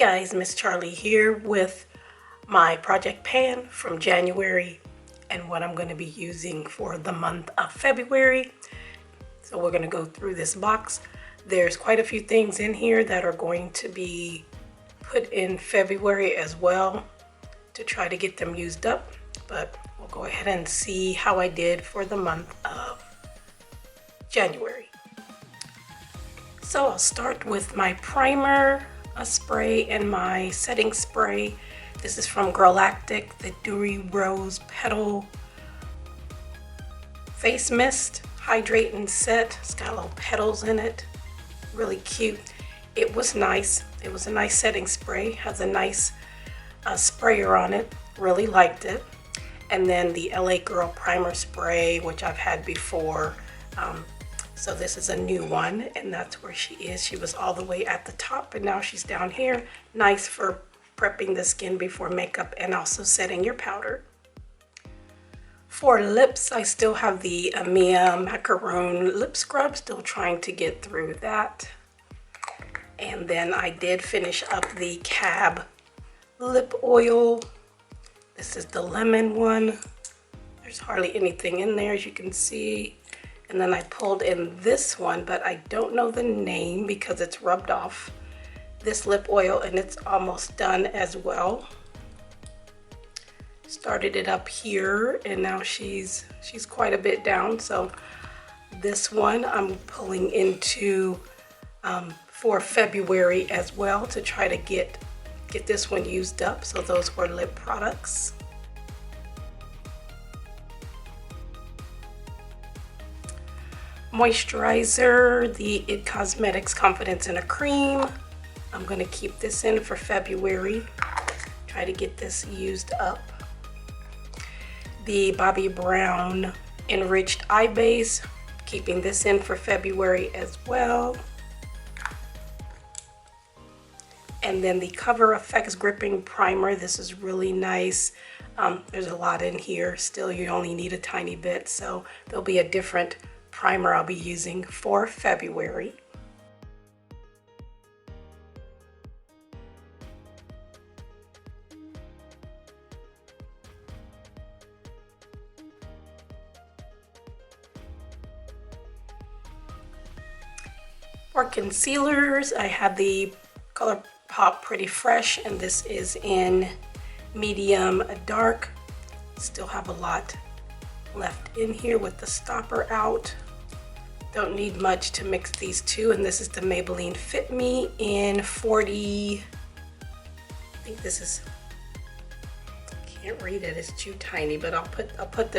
guys, Miss Charlie here with my project pan from January and what I'm going to be using for the month of February. So we're going to go through this box. There's quite a few things in here that are going to be put in February as well to try to get them used up, but we'll go ahead and see how I did for the month of January. So I'll start with my primer, a spray, and my setting spray. This is from Galactic, the Dewy Rose Petal Face Mist. Hydrate and set. It's got little petals in it. Really cute. It was nice. It was a nice setting spray. Has a nice sprayer on it. Really liked it. And then the LA Girl Primer Spray, which I've had before. So this is a new one, and that's where she is. She was all the way at the top, and now she's down here. Nice for prepping the skin before makeup and also setting your powder. For lips, I still have the Mia Macaroon Lip Scrub, still trying to get through that. And then I did finish up the Cab Lip Oil. This is the lemon one. There's hardly anything in there, as you can see. And then I pulled in this one, but I don't know the name because it's rubbed off. This lip oil, and it's almost done as well. Started it up here, and now she's quite a bit down. So this one I'm pulling into for February as well to try to get this one used up. So those were lip products. Moisturizer, the IT Cosmetics Confidence in a Cream. I'm going to keep this in for February. Try to get this used up. The Bobbi Brown Enriched Eye Base. Keeping this in for February as well. And then the Cover FX Gripping Primer. This is really nice. There's a lot in here. Still, you only need a tiny bit. So there'll be a different primer I'll be using for February. For concealers, I have the ColourPop Pretty Fresh, and this is in medium dark. Still have a lot left in here with the stopper out. Don't need much to mix these two, and this is the Maybelline Fit Me in 40. I think this is, can't read it, it's too tiny, but I'll put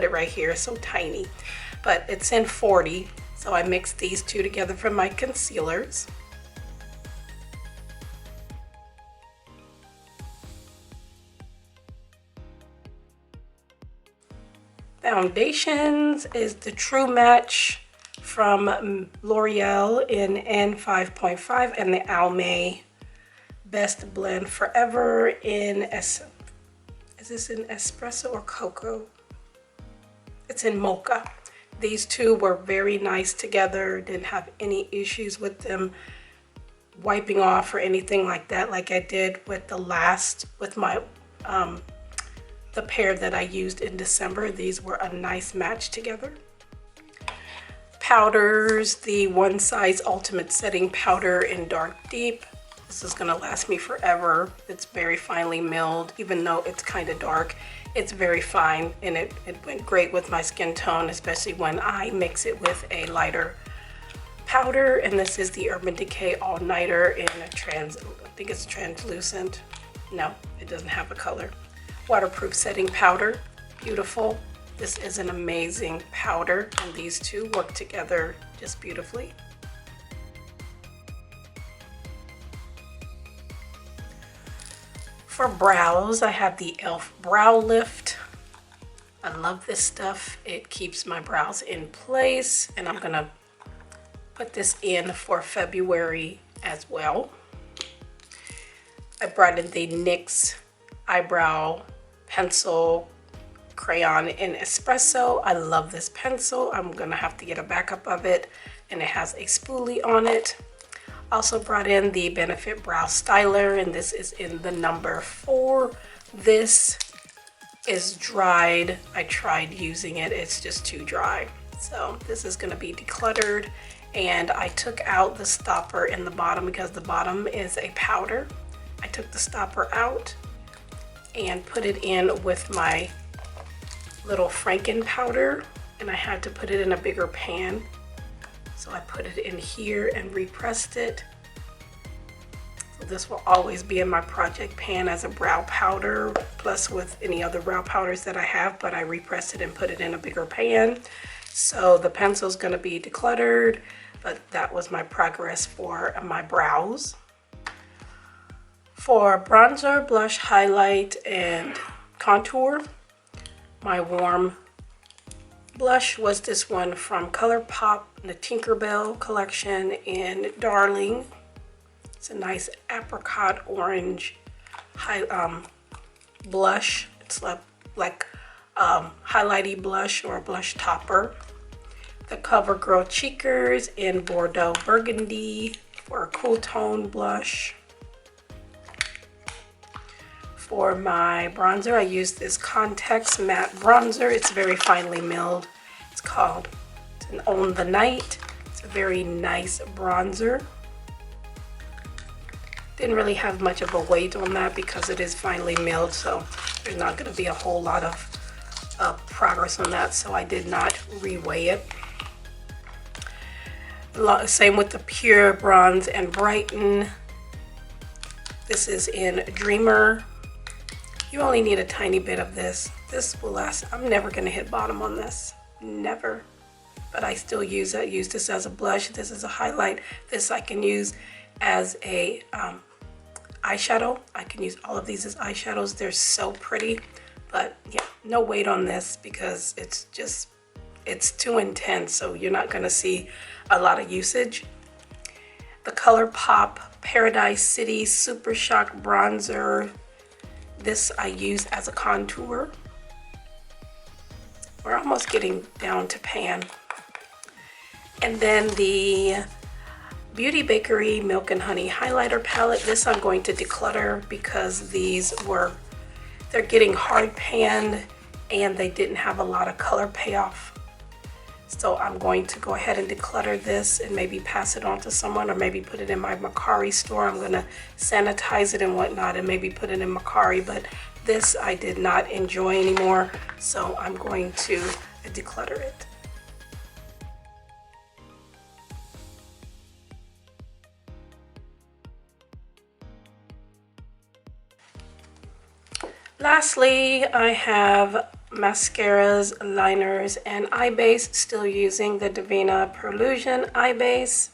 it right here. It's so tiny, but it's in 40. So I mixed these two together for my concealers. Foundations is the True Match from L'Oreal in N5.5 and the Almay Best Blend Forever in is this in espresso or cocoa? It's in mocha. These two were very nice together. Didn't have any issues with them wiping off or anything like that, like I did with my the pair that I used in December. These were a nice match together. Powders, the One Size Ultimate Setting Powder in Dark Deep. This is gonna last me forever. It's very finely milled, even though it's kind of dark. It's very fine, and it went great with my skin tone, especially when I mix it with a lighter powder. And this is the Urban Decay All Nighter in a I think it's translucent. No, it doesn't have a color. Waterproof setting powder, beautiful. This is an amazing powder, and these two work together just beautifully. For brows, I have the e.l.f. Brow Lift. I love this stuff. It keeps my brows in place, and I'm gonna put this in for February as well. I brought in the NYX Eyebrow Pencil Crayon in Espresso. I love this pencil. I'm gonna have to get a backup of it, and it has a spoolie on it. Also brought in the Benefit Brow Styler, and this is in the number 4. This is dried. I tried using it, it's just too dry. So this is going to be decluttered, and I took out the stopper in the bottom because the bottom is a powder. I took the stopper out and put it in with my little Franken powder, and I had to put it in a bigger pan. So I put it in here and repressed it. So this will always be in my project pan as a brow powder, plus with any other brow powders that I have, but I repressed it and put it in a bigger pan. So the pencil is going to be decluttered, but that was my progress for my brows. For bronzer, blush, highlight, and contour, my warm blush was this one from ColourPop, the Tinkerbell collection in Darling. It's a nice apricot orange blush. It's like highlighty blush or blush topper. The CoverGirl Cheekers in Bordeaux Burgundy for a cool tone blush. For my bronzer, I used this Context Matte Bronzer. It's very finely milled. It's called Own the Night. It's a very nice bronzer. Didn't really have much of a weight on that because it is finely milled, so there's not going to be a whole lot of progress on that, so I did not reweigh it. Same with the Pure Bronze and Brighten. This is in Dreamer. You only need a tiny bit of this. This will last. I'm never going to hit bottom on this. Never. But I still use it. I use this as a blush. This is a highlight. This I can use as a eyeshadow. I can use all of these as eyeshadows. They're so pretty. But yeah, no weight on this because it's too intense. So you're not going to see a lot of usage. The ColourPop Paradise City Super Shock Bronzer. This I use as a contour. We're almost getting down to pan. And then the Beauty Bakery Milk and Honey Highlighter Palette. This I'm going to declutter because they're getting hard panned and they didn't have a lot of color payoff. So I'm going to go ahead and declutter this and maybe pass it on to someone, or maybe put it in my Macari store. I'm going to sanitize it and whatnot and maybe put it in Macari, but this I did not enjoy anymore, so I'm going to declutter it. Lastly, I have mascaras, liners, and eye base. Still using the Divina Perlusion eye base.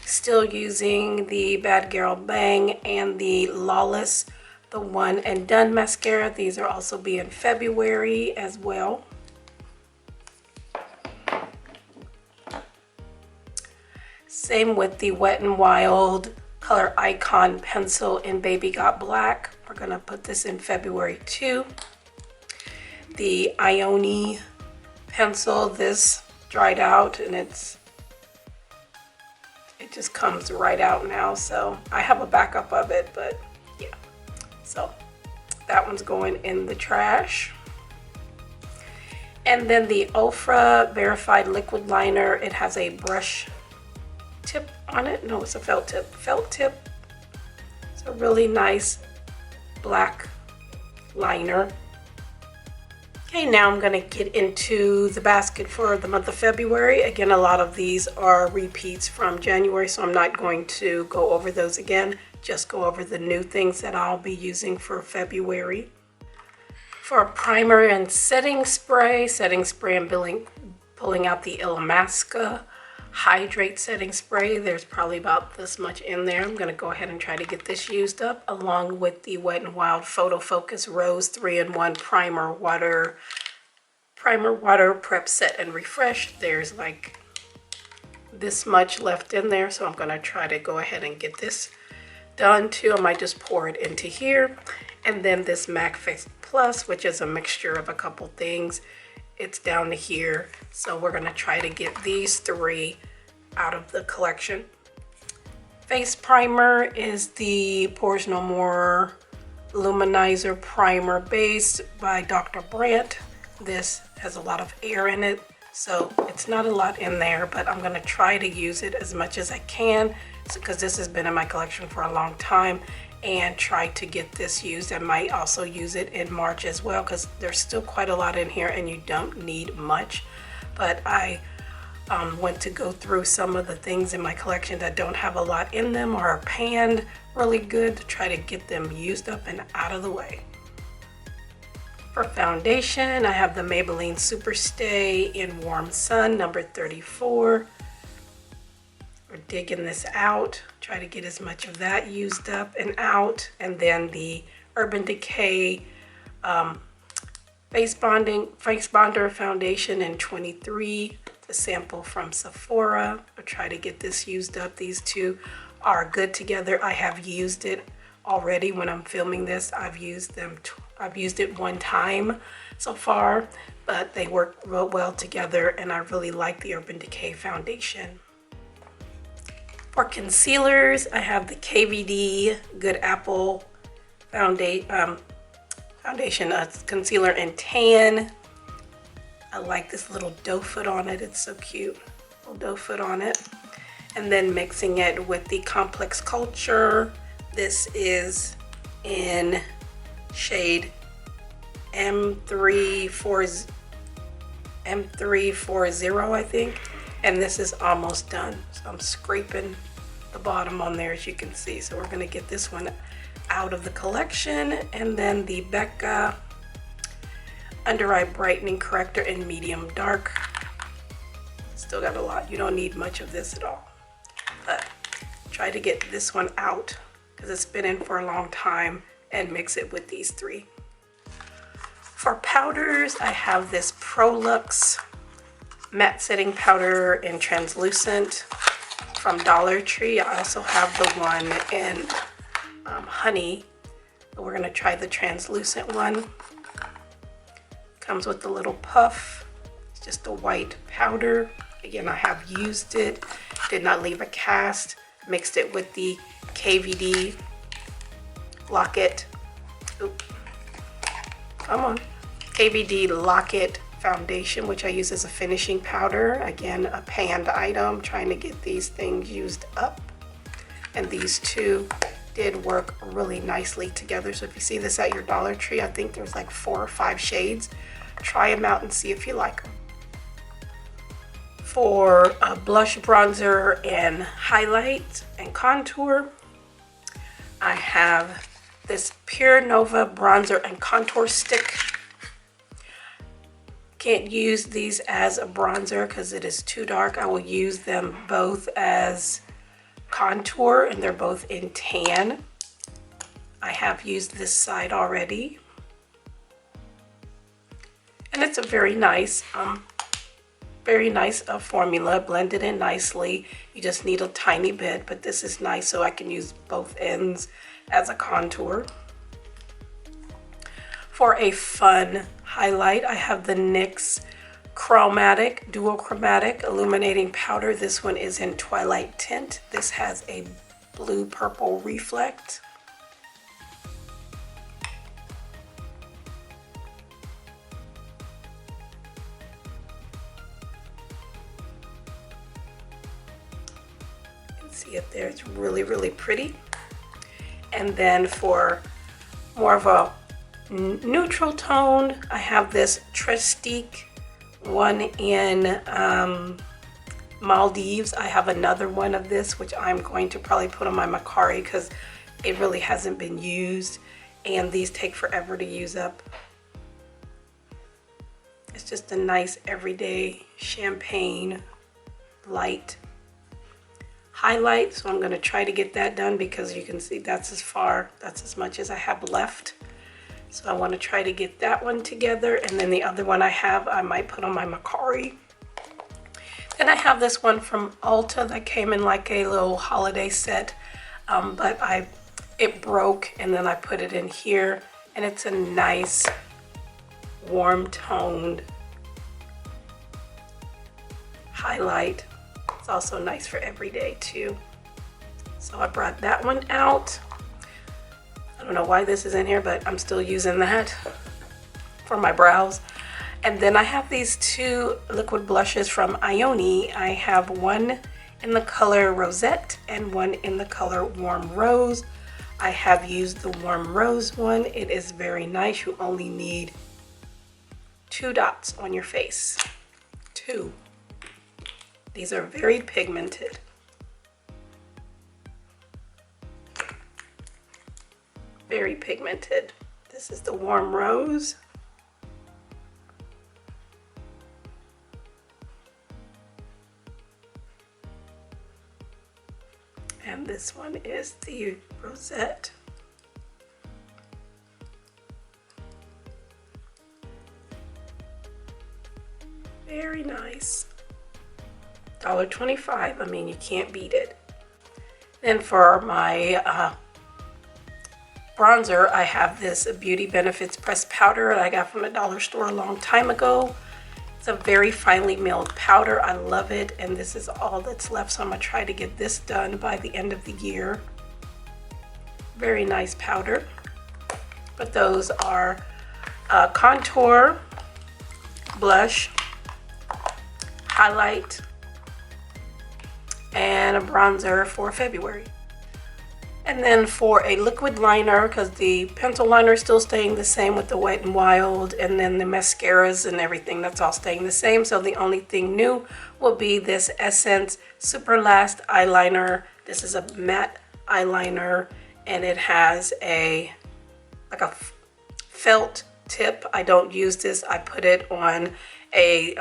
Still using the Bad Girl Bang and the Lawless, the One and Done mascara. These are also be in February as well. Same with the Wet n Wild Color Icon pencil in Baby Got Black. We're gonna put this in February too. The Ione pencil, this dried out and it just comes right out now, so I have a backup of it, but yeah, so that one's going in the trash. And then the Ofra Verified Liquid Liner, it has a brush tip on it. No, it's a felt tip. It's a really nice black liner. Okay, now I'm gonna get into the basket for the month of February. Again, a lot of these are repeats from January, so I'm not going to go over those again, just go over the new things that I'll be using for February. For a primer and setting spray, I'm pulling out the Illamasqua Hydrate Setting Spray. There's probably about this much in there. I'm going to go ahead and try to get this used up, along with the Wet n Wild Photo Focus Rose 3-in-1 Primer Water Prep Set and Refresh. There's like this much left in there, so I'm going to try to go ahead and get this done too. I might just pour it into here. And then this MAC Fix Plus, which is a mixture of a couple things. It's down to here, so we're going to try to get these 3 out of the collection. Face primer is the Pores No More Luminizer Primer Base by Dr. Brandt. This has a lot of air in it, so it's not a lot in there, but I'm going to try to use it as much as I can because this has been in my collection for a long time, and try to get this used. I might also use it in March as well because there's still quite a lot in here and you don't need much. But I went to go through some of the things in my collection that don't have a lot in them or are panned really good to try to get them used up and out of the way. For foundation, I have the Maybelline Superstay in Warm Sun number 34. We're digging this out, try to get as much of that used up and out. And then the Urban Decay Face Bonder Foundation in 23. The sample from Sephora. I'll try to get this used up. These two are good together. I have used it already when I'm filming this. I've used it one time so far, but they work real well together and I really like the Urban Decay foundation. For concealers, I have the KVD Good Apple foundation concealer in tan. I like this little doe foot on it. It's so cute. Little doe foot on it. And then mixing it with the Complex Culture. This is in shade M340, I think. And this is almost done. So I'm scraping the bottom on there, as you can see. So we're going to get this one out of the collection. And then the Becca Under Eye Brightening Corrector in medium dark. Still got a lot. You don't need much of this at all. But try to get this one out because it's been in for a long time and mix it with these three. For powders, I have this Prolux Matte Setting Powder in Translucent from Dollar Tree. I also have the one in Honey. But we're going to try the translucent one. Comes with a little puff. It's just a white powder. Again, I have used it. Did not leave a cast. Mixed it with the KVD Lock-It. Oop. Come on. KVD Lock-It foundation, which I use as a finishing powder. Again, a panned item. Trying to get these things used up. And these two did work really nicely together. So if you see this at your Dollar Tree, I think there's like 4 or 5 shades. Try them out and see if you like them. For blush, bronzer, and highlight and contour, I have this Pure Nova bronzer and contour stick. Can't use these as a bronzer because it is too dark. I will use them both as contour, and they're both in tan. I have used this side already. And it's a very nice formula, blended in nicely. You just need a tiny bit, but this is nice so I can use both ends as a contour. For a fun highlight, I have the NYX Chromatic, Dual Chromatic Illuminating Powder. This one is in Twilight Tint. This has a blue-purple reflect. See it there, it's really, really pretty. And then for more of a neutral tone, I have this Trestique one in Maldives. I have another one of this, which I'm going to probably put on my Macari because it really hasn't been used, and these take forever to use up. It's just a nice everyday champagne light highlight, so I'm going to try to get that done because you can see that's as much as I have left. So I want to try to get that one together, and then the other one I might put on my Macari. Then I have this one from Ulta that came in like a little holiday set, but it broke, and then I put it in here, and it's a nice warm toned highlight. It's also nice for every day too. So I brought that one out. I don't know why this is in here, but I'm still using that for my brows. And then I have these two liquid blushes from Ioni. I have one in the color Rosette and one in the color Warm Rose. I have used the Warm Rose one. It is very nice. You only need 2 dots on your face. 2. These are very pigmented. Very pigmented. This is the Warm Rose. And this one is the Rosette. Very nice. $1.25. I mean, you can't beat it. Then for my bronzer, I have this Beauty Benefits pressed powder that I got from the dollar store a long time ago. It's a very finely milled powder. I love it, and this is all that's left, so I'm gonna try to get this done by the end of the year. Very nice powder. But those are contour, blush, highlight, and a bronzer for February. And then for a liquid liner, because the pencil liner is still staying the same with the Wet n Wild, and then the mascaras and everything, that's all staying the same. So the only thing new will be this Essence Super Last eyeliner. This is a matte eyeliner, and it has a felt tip. I don't use this. I put it on a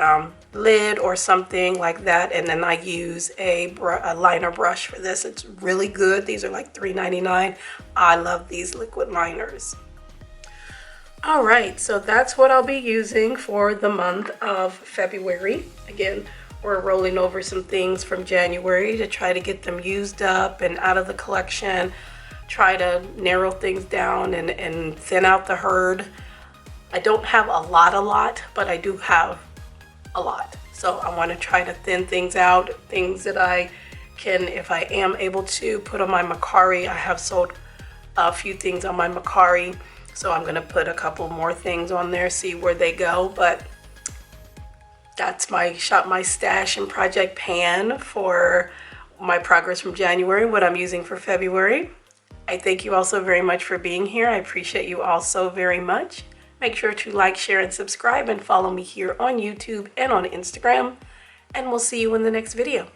lid or something like that, and then I use a liner brush for this. It's really good. These are like $3.99. I love these liquid liners. All right, so that's what I'll be using for the month of February. Again, we're rolling over some things from January to try to get them used up and out of the collection, try to narrow things down and thin out the herd. I don't have a lot, but I do have a lot. So I want to try to thin things out, things that I can, if I am able to, put on my Macari. I have sold a few things on my Macari, so I'm going to put a couple more things on there, see where they go. But that's my Shop My Stash and Project Pan for my progress from January, what I'm using for February. I thank you all so very much for being here. I appreciate you all so very much. Make sure to like, share, and subscribe, and follow me here on YouTube and on Instagram. And we'll see you in the next video.